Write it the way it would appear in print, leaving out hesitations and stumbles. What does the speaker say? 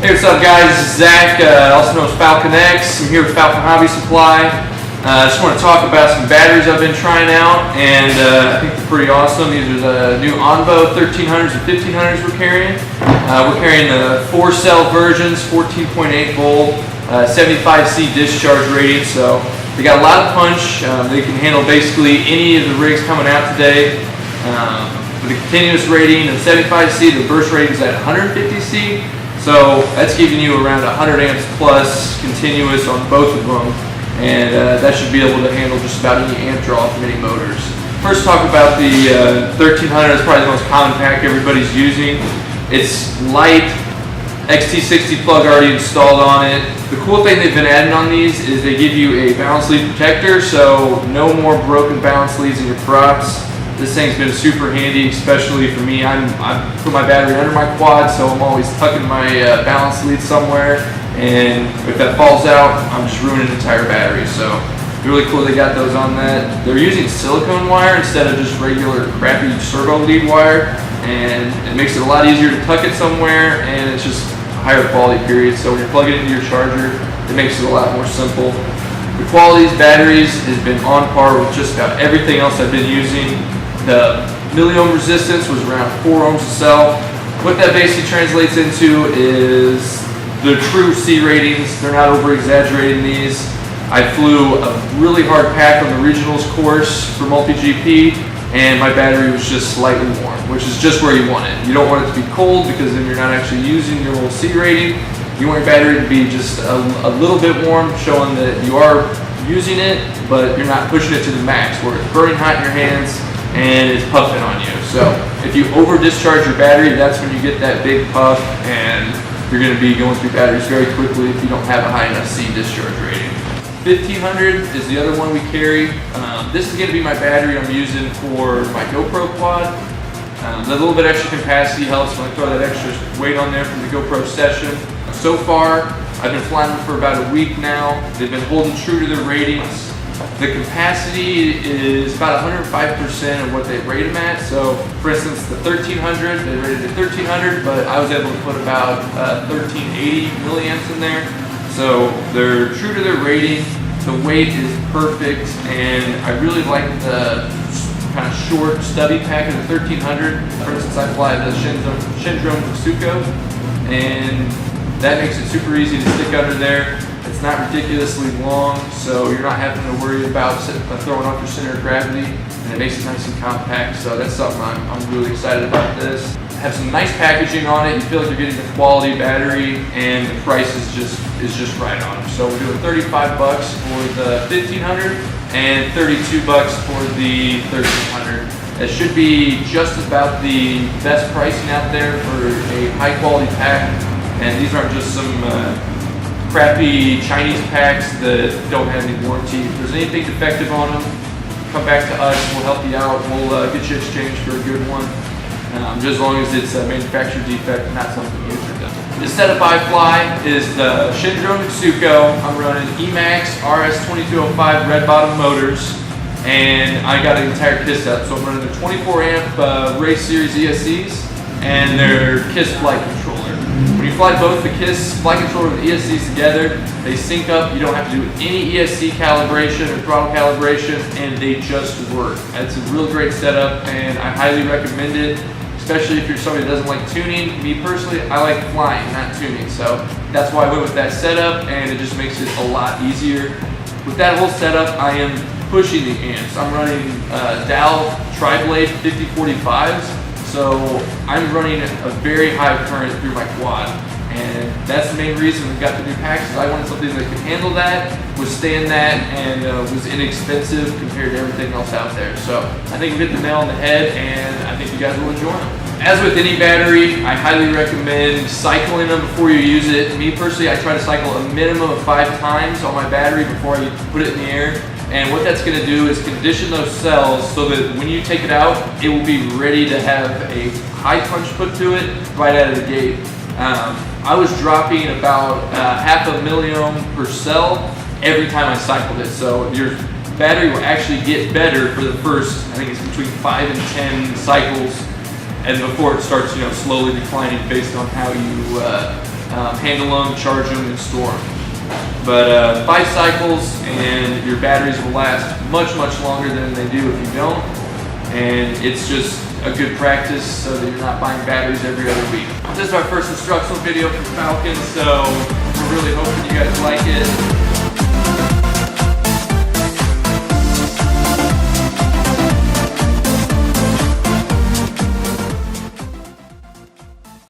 Hey, what's up guys? This is Zach, also known as Falcon X. I'm here with Falcon Hobby Supply. I just want to talk about some batteries I've been trying out, and I think they're pretty awesome. These are the new Onbo 1300s and 1500s we're carrying. We're carrying the 4-cell versions, 14.8 volt, 75C discharge rating, so they got a lot of punch. They can handle basically any of the rigs coming out today. With the continuous rating of 75C, the burst rating is at 150C. So that's giving you around 100 amps plus continuous on both of them, and that should be able to handle just about any amp draw from any motors. First, talk about the 1300. It's probably the most common pack everybody's using. It's light, XT60 plug already installed on it. The cool thing they've been adding on these is they give you a balance lead protector, so no more broken balance leads in your props. This thing's been super handy, especially for me. I put my battery under my quad, so I'm always tucking my balance lead somewhere, and if that falls out, I'm just ruining the entire battery. So really cool they got those on that. They're using silicone wire instead of just regular crappy servo lead wire, and it makes it a lot easier to tuck it somewhere, and it's just a higher quality period. So when you're plugging it into your charger, it makes it a lot more simple. The quality of these batteries has been on par with just about everything else I've been using. The milliohm resistance was around 4 ohms a cell. What that basically translates into is the true C ratings. They're not over exaggerating these. I flew a really hard pack on the regionals course for MultiGP, and my battery was just slightly warm, which is just where you want it. You don't want it to be cold because then you're not actually using your little C rating. You want your battery to be just a little bit warm, showing that you are using it, but you're not pushing it to the max where it's burning hot in your hands and it's puffing on you. So if you over discharge your battery, that's when you get that big puff, and you're going to be going through batteries very quickly if you don't have a high enough C discharge rating. 1500 is the other one we carry. This is going to be my battery I'm using for my GoPro quad. The little bit extra capacity helps when I throw that extra weight on there from the GoPro session. So far, I've been flying them for about a week now. They've been holding true to their ratings. The capacity is about 105% of what they rate them at. So, for instance, the 1300, they rated it 1300, but I was able to put about 1380 milliamps in there. So they're true to their rating. The weight is perfect, and I really like the kind of short, stubby pack of the 1300. For instance, I fly the Shindrome Fusuko, and that makes it super easy to stick under there. It's not ridiculously long, so you're not having to worry about throwing off your center of gravity, and it makes it nice and compact. So that's something I'm really excited about this. Have some nice packaging on it. You feel like you're getting the quality battery, and the price is just right on. So we're doing $35 for the 1500 and $32 for the 1300. It should be just about the best pricing out there for a high quality pack, and these aren't just some crappy Chinese packs that don't have any warranty. If there's anything defective on them, come back to us. We'll help you out. We'll get you exchanged for a good one, just as long as it's a manufacturer defect, not something user done. The setup I fly is the Shindrome Fusuko. I'm running Emax RS2205 red bottom motors, and I got an entire KISS setup. So I'm running the 24 amp race series ESCs and their KISS flight controller. When you fly both the KISS flight controller and the ESCs together, they sync up. You don't have to do any ESC calibration or throttle calibration, and they just work. It's a real great setup, and I highly recommend it, especially if you're somebody that doesn't like tuning. Me personally, I like flying, not tuning, so that's why I went with that setup, and it just makes it a lot easier. With that whole setup, I am pushing the amps. I'm running Dow Tri-Blade 5045s. So I'm running a very high current through my quad, and that's the main reason we got the new packs. I wanted something that could handle that, withstand that, and was inexpensive compared to everything else out there. So I think we hit the nail on the head, and I think you guys will enjoy them. As with any battery, I highly recommend cycling them before you use it. Me personally, I try to cycle a minimum of 5 times on my battery before I put it in the air. And what that's going to do is condition those cells so that when you take it out, it will be ready to have a high punch put to it right out of the gate. I was dropping about half a milliohm per cell every time I cycled it. So your battery will actually get better for the first, I think it's between 5 and 10 cycles, and before it starts, slowly declining based on how you handle them, charge them, and store them. But 5 cycles and your batteries will last much, much longer than they do if you don't. And it's just a good practice so that you're not buying batteries every other week. This is our first instructional video for Falcon, so we're really hoping you guys like it.